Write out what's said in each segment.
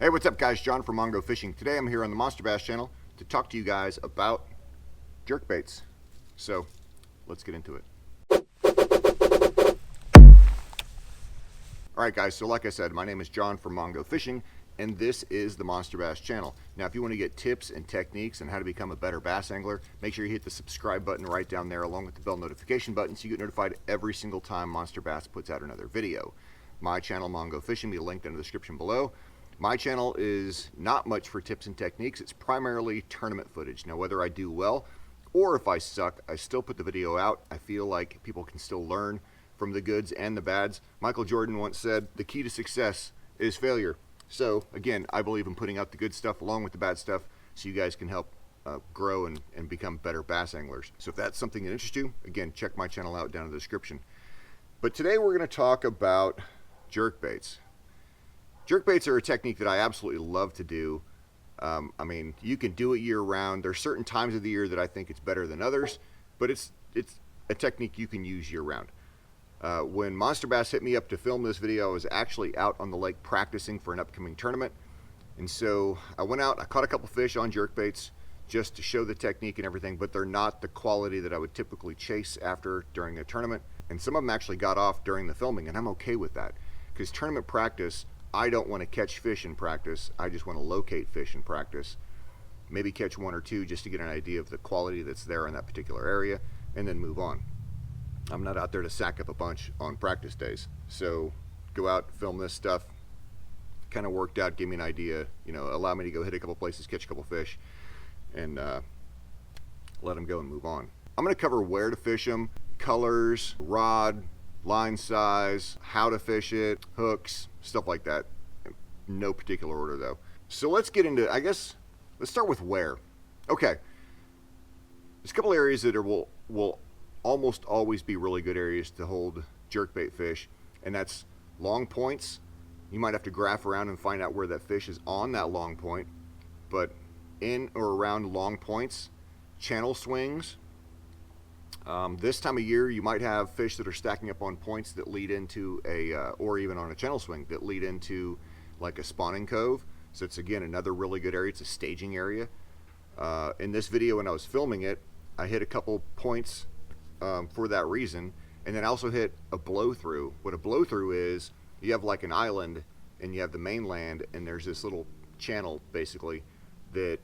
Hey, what's up guys? John from Mongo Fishing. Today I'm here on the Monster Bass channel to talk to you guys about jerkbaits. So, let's get into it. Alright guys, so like I said, my name is John from Mongo Fishing, and this is the Monster Bass channel. Now if you want to get tips and techniques on how to become a better bass angler, make sure you hit the subscribe button right down there along with the bell notification button so you get notified every single time Monster Bass puts out another video. My channel, Mongo Fishing, will be linked in the description below. My channel is not much for tips and techniques. It's primarily tournament footage. Now, whether I do well or if I suck, I still put the video out. I feel like people can still learn from the goods and the bads. Michael Jordan once said, the key to success is failure. So, again, I believe in putting out the good stuff along with the bad stuff so you guys can help grow and become better bass anglers. So if that's something that interests you, again, check my channel out down in the description. But today we're going to talk about jerkbaits. Jerkbaits are a technique that I absolutely love to do. I mean, you can do it year-round. There's certain times of the year that I think it's better than others, but it's a technique you can use year-round. When Monster Bass hit me up to film this video, I was actually out on the lake practicing for an upcoming tournament. And so I went out, I caught a couple fish on jerkbaits just to show the technique and everything, but they're not the quality that I would typically chase after during a tournament. And some of them actually got off during the filming, and I'm okay with that. Because tournament practice, I don't want to catch fish in practice. I just want to locate fish in practice. Maybe catch one or two just to get an idea of the quality that's there in that particular area and then move on. I'm not out there to sack up a bunch on practice days. So go out, film this stuff. Kind of worked out, gave me an idea, you know, allow me to go hit a couple places, catch a couple fish, and let them go and move on. I'm going to cover where to fish them, colors, rod, line size, how to fish it, hooks, stuff like that. No particular order though. So let's get into, I guess, let's start with where. Okay. There's a couple areas that will almost always be really good areas to hold jerkbait fish, and that's long points. You might have to graph around and find out where that fish is on that long point, but in or around long points, channel swings. This time of year, you might have fish that are stacking up on points that lead into a, or even on a channel swing that lead into like a spawning cove. So it's again another really good area. It's a staging area. In this video, when I was filming it, I hit a couple points for that reason, and then I also hit a blow through. What a blow through is, you have like an island and you have the mainland, and there's this little channel basically that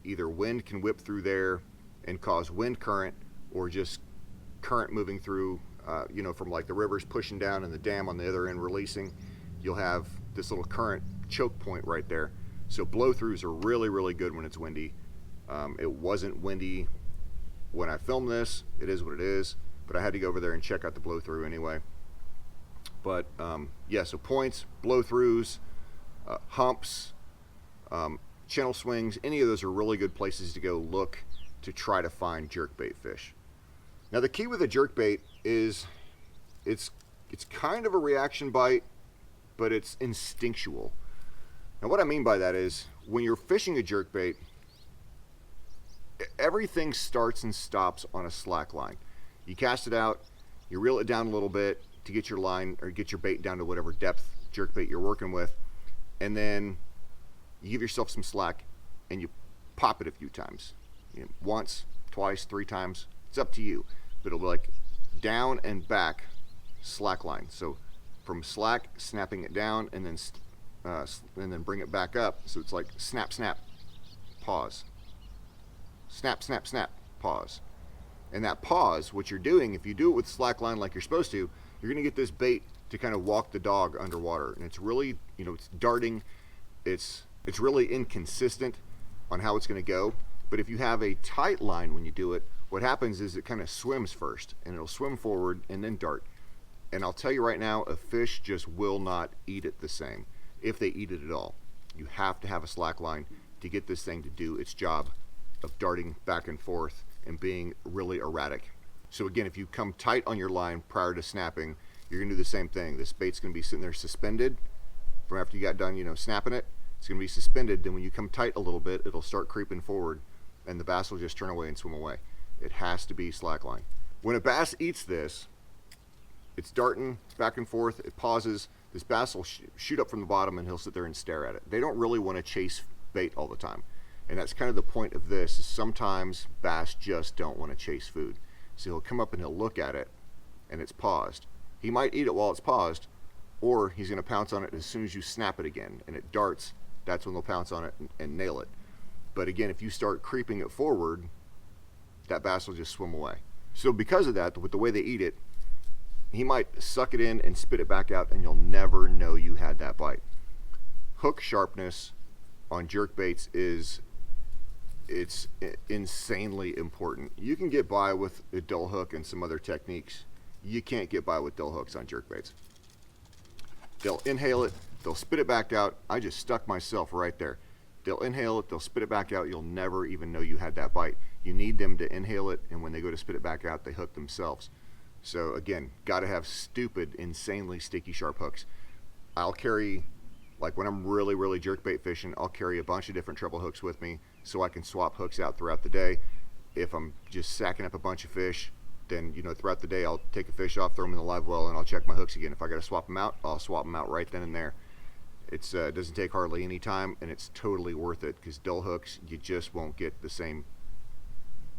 either wind can whip through there and cause wind current, or just current moving through, you know, from like the rivers pushing down and the dam on the other end releasing. You'll have this little current choke point right there. So blow throughs are really, really good when it's windy. It wasn't windy when I filmed this. It is what it is, but I had to go over there and check out the blow through anyway. But yeah, so points, blow throughs, humps, channel swings, any of those are really good places to go look to try to find jerkbait fish. Now the key with a jerkbait is it's kind of a reaction bite, but it's instinctual. Now what I mean by that is, when you're fishing a jerkbait, everything starts and stops on a slack line. You cast it out, you reel it down a little bit to get your line or get your bait down to whatever depth jerkbait you're working with, and then you give yourself some slack and you pop it a few times. You know, once, twice, 3 times. It's up to you, but it'll be like down and back slack line. So from slack, snapping it down, and then bring it back up. So it's like snap, snap, pause, snap, snap, snap, pause. And that pause, what you're doing, if you do it with slack line like you're supposed to, you're going to get this bait to kind of walk the dog underwater. And it's really, you know, it's darting. It's really inconsistent on how it's going to go. But if you have a tight line when you do it, what happens is it kind of swims first, and it'll swim forward and then dart. And I'll tell you right now, a fish just will not eat it the same, if they eat it at all. You have to have a slack line to get this thing to do its job of darting back and forth and being really erratic. So again, if you come tight on your line prior to snapping, you're going to do the same thing. This bait's going to be sitting there suspended from after you got done, you know, snapping it. It's going to be suspended. Then when you come tight a little bit, it'll start creeping forward, and the bass will just turn away and swim away. It has to be slack line. When a bass eats this, it's darting back and forth, it pauses, this bass will shoot up from the bottom and he'll sit there and stare at it. They don't really want to chase bait all the time. And that's kind of the point of this, is sometimes bass just don't want to chase food. So he'll come up and he'll look at it and it's paused. He might eat it while it's paused, or he's going to pounce on it as soon as you snap it again and it darts. That's when they'll pounce on it and nail it. But again, if you start creeping it forward, that bass will just swim away. So because of that, with the way they eat it, he might suck it in and spit it back out, and you'll never know you had that bite. Hook sharpness on jerkbaits it's insanely important. You can get by with a dull hook and some other techniques. You can't get by with dull hooks on jerkbaits. They'll inhale it, they'll spit it back out. I just stuck myself right there. They'll inhale it, they'll spit it back out. You'll never even know you had that bite. You need them to inhale it, and when they go to spit it back out, they hook themselves. So again, got to have stupid, insanely sticky sharp hooks. I'll carry, like when I'm really jerkbait fishing, I'll carry a bunch of different treble hooks with me so I can swap hooks out throughout the day. If I'm just sacking up a bunch of fish, then throughout the day I'll take a fish off, throw them in the live well, and I'll check my hooks again. If I got to swap them out, I'll swap them out right then and there. It doesn't take hardly any time, and it's totally worth it, because dull hooks, you just won't get the same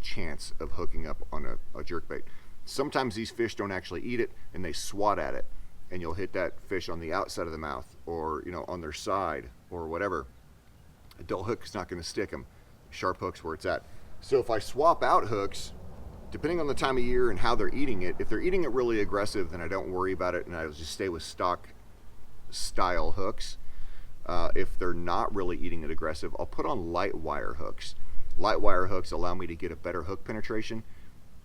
chance of hooking up on a jerkbait. Sometimes these fish don't actually eat it, and they swat at it, and you'll hit that fish on the outside of the mouth, or on their side, or whatever. A dull hook is not going to stick them. Sharp hook's where it's at. So if I swap out hooks, depending on the time of year and how they're eating it, if they're eating it really aggressive, then I don't worry about it, and I'll just stay with stock style hooks. If they're not really eating it aggressive, I'll put on light wire hooks. Light wire hooks allow me to get a better hook penetration.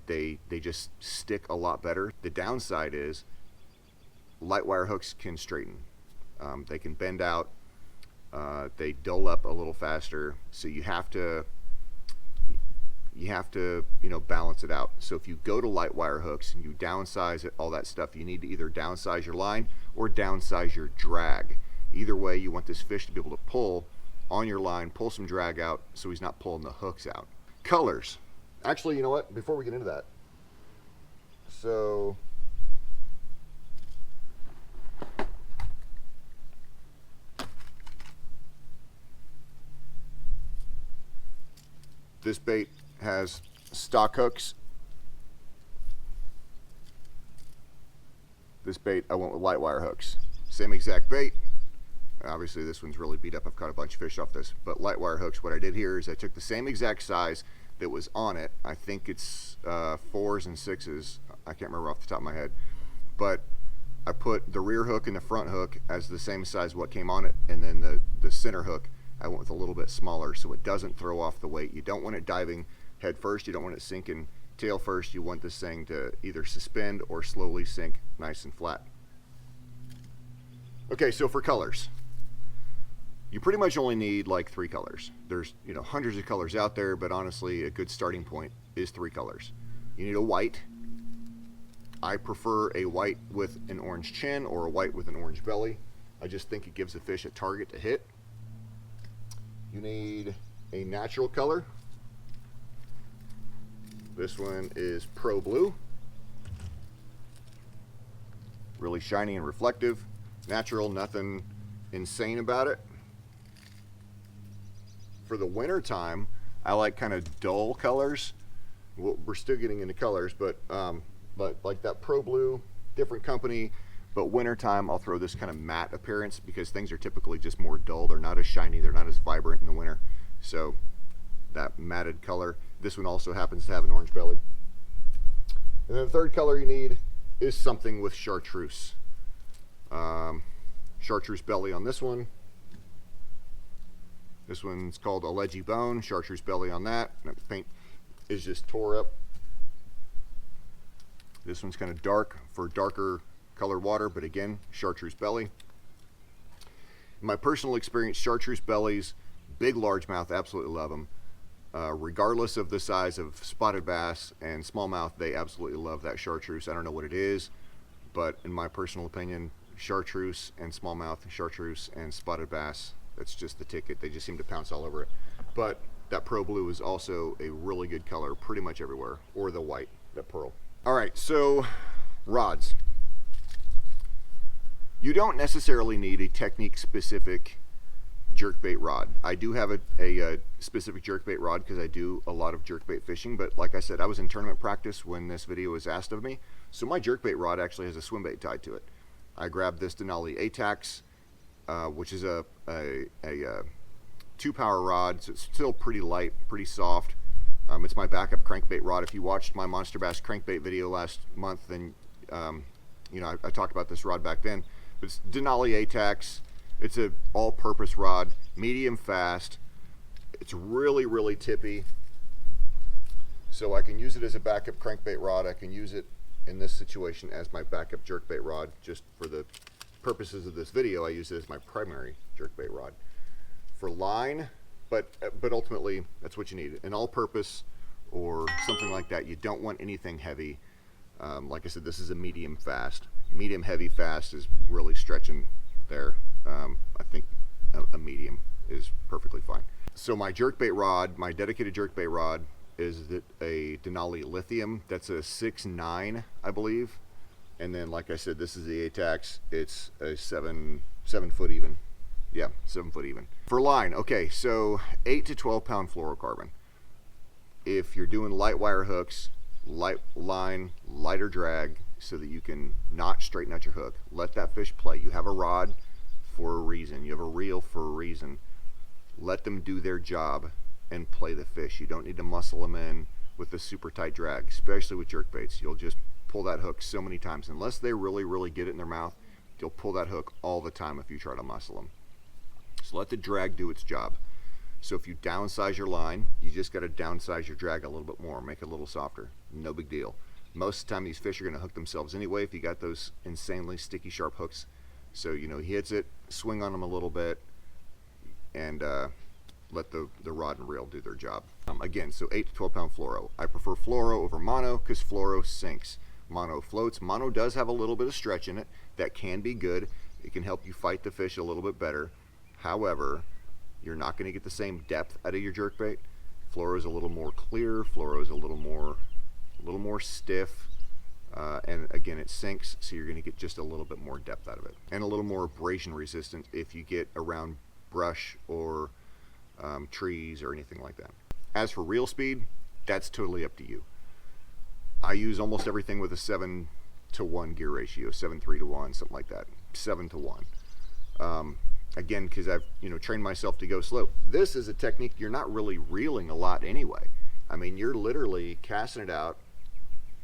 They just stick a lot better. The downside is light wire hooks can straighten. They can bend out. They dull up a little faster. So you have to balance it out. So if you go to light wire hooks and you downsize it, all that stuff, you need to either downsize your line or downsize your drag. Either way, you want this fish to be able to pull on your line, pull some drag out, so he's not pulling the hooks out. Colors. Actually, you know what? Before we get into that, so this bait has stock hooks. This bait, I went with light wire hooks. Same exact bait. Obviously this one's really beat up. I've caught a bunch of fish off this, but light wire hooks, what I did here is I took the same exact size that was on it. I think it's 4s and 6s. I can't remember off the top of my head, but I put the rear hook and the front hook as the same size what came on it, and then the center hook I went with a little bit smaller so it doesn't throw off the weight. You don't want it diving head first, you don't want it sinking tail first. You want this thing to either suspend or slowly sink nice and flat. Okay, so for colors, you pretty much only need like 3 colors. There's hundreds of colors out there, but honestly a good starting point is 3 colors. You need a white. I prefer a white with an orange chin or a white with an orange belly. I just think it gives the fish a target to hit. You need a natural color. This one is Pro Blue. Really shiny and reflective. Natural, nothing insane about it. For the winter time, I like kind of dull colors. We're still getting into colors, but like that Pro Blue, different company. But wintertime, I'll throw this kind of matte appearance because things are typically just more dull. They're not as shiny, they're not as vibrant in the winter. So that matted color. This one also happens to have an orange belly. And then the third color you need is something with chartreuse. Chartreuse belly on this one. This one's called Alleged Bone, chartreuse belly on that. And the paint is just tore up. This one's kind of dark for darker colored water, but again, chartreuse belly. In my personal experience, chartreuse bellies, big largemouth, absolutely love them. Regardless of the size of spotted bass and smallmouth, they absolutely love that chartreuse. I don't know what it is, but in my personal opinion, chartreuse and smallmouth, chartreuse and spotted bass, that's just the ticket. They just seem to pounce all over it. But that Pro Blue is also a really good color pretty much everywhere, or the white, that pearl. All right, so rods. You don't necessarily need a technique specific jerkbait rod. I do have a specific jerkbait rod because I do a lot of jerkbait fishing, but like I said, I was in tournament practice when this video was asked of me, so my jerkbait rod actually has a swim bait tied to it. I grabbed this Denali ATAX, which is a 2-power rod, so it's still pretty light, pretty soft. It's my backup crankbait rod. If you watched my Monster Bass crankbait video last month, then you know, I talked about this rod back then. But it's Denali ATAX. It's a all-purpose rod, medium fast. It's really, really tippy. So I can use it as a backup crankbait rod. I can use it in this situation as my backup jerkbait rod. Just for the purposes of this video, I use it as my primary jerkbait rod. For line, but ultimately, that's what you need. An all-purpose or something like that. You don't want anything heavy. Like I said, this is a medium fast. Medium heavy fast is really stretching there. I think a medium is perfectly fine. So my jerkbait rod, my dedicated jerkbait rod, is a Denali Lithium. That's a 6'9", I believe. And then, like I said, this is the ATAX. It's a 7 foot even. Yeah, 7 foot even. For line, okay, so 8 to 12 pound fluorocarbon. If you're doing light wire hooks, light line, lighter drag, so that you can not straighten out your hook. Let that fish play. You have a rod for a reason. You have a reel for a reason. Let them do their job and play the fish. You don't need to muscle them in with a super tight drag, especially with jerkbaits. You'll just pull that hook so many times. Unless they really, really get it in their mouth, you'll pull that hook all the time if you try to muscle them. So let the drag do its job. So if you downsize your line, you just got to downsize your drag a little bit more, make it a little softer. No big deal. Most of the time these fish are going to hook themselves anyway if you got those insanely sticky sharp hooks. So, you know, he hits it, swing on them a little bit, and let the rod and reel do their job. Again, so 8 to 12 pound fluoro. I prefer fluoro over mono because fluoro sinks. Mono floats. Mono does have a little bit of stretch in it. That can be good. It can help you fight the fish a little bit better. However, you're not going to get the same depth out of your jerkbait. Fluoro is a little more clear. Fluoro is a little more stiff. And again, it sinks, so you're going to get just a little bit more depth out of it. And a little more abrasion resistant if you get around brush or trees or anything like that. As for reel speed, that's totally up to you. I use almost everything with a 7 to 1 gear ratio, 7:3 to 1, something like that, 7 to 1. Again, because I've trained myself to go slow. This is a technique you're not really reeling a lot anyway. I mean, you're literally casting it out,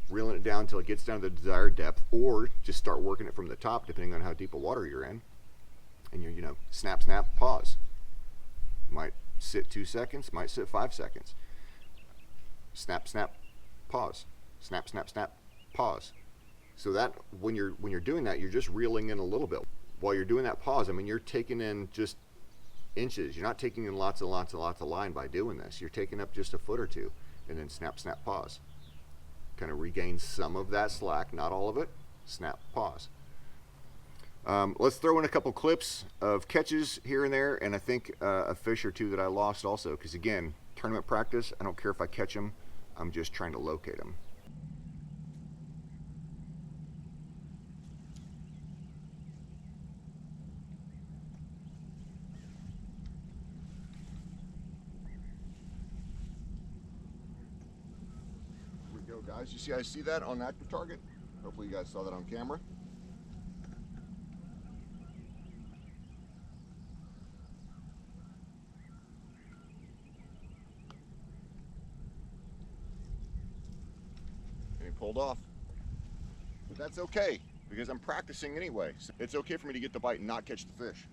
reeling it down until it gets down to the desired depth, or just start working it from the top depending on how deep a water you're in. And you're, snap, snap, pause. Might sit 2 seconds, might sit 5 seconds. Snap, snap, pause. Snap, snap, snap, pause. So that when you're doing that, you're just reeling in a little bit. While you're doing that pause, I mean, you're taking in just inches. You're not taking in lots and lots and lots of line by doing this. You're taking up just a foot or two, and then snap, snap, pause. Kind of regain some of that slack, not all of it. Snap, pause. Let's throw in a couple clips of catches here and there, and I think a fish or two that I lost also, because again, tournament practice, I don't care if I catch them, I'm just trying to locate them. Here we go, guys. You guys see that on active target? Hopefully you guys saw that on camera. Pulled off, but that's okay because I'm practicing anyway. So it's okay for me to get the bite and not catch the fish.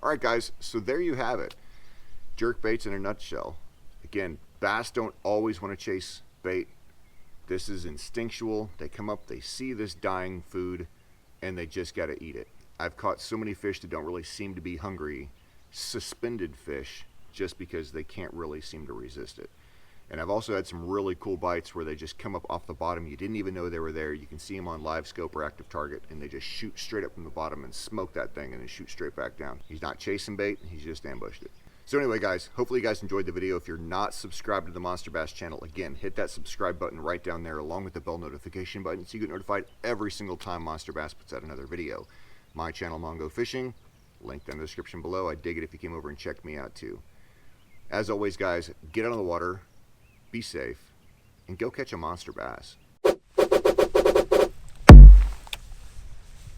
All right, guys, so there you have it. Jerk baits in a nutshell. Again, bass don't always want to chase bait. This is instinctual. They come up, they see this dying food, and they just got to eat it. I've caught so many fish that don't really seem to be hungry, suspended fish, just because they can't really seem to resist it. And I've also had some really cool bites where they just come up off the bottom. You didn't even know they were there. You can see them on live scope or active target, and they just shoot straight up from the bottom and smoke that thing and then shoot straight back down. He's not chasing bait, he's just ambushed it. So anyway, guys, hopefully you guys enjoyed the video. If you're not subscribed to the Monster Bass channel, again, hit that subscribe button right down there along with the bell notification button so you get notified every single time Monster Bass puts out another video. My channel, Mongo Fishing, linked in the description below. I'd dig it if you came over and checked me out too. As always, guys, get out of the water, be safe, and go catch a monster bass.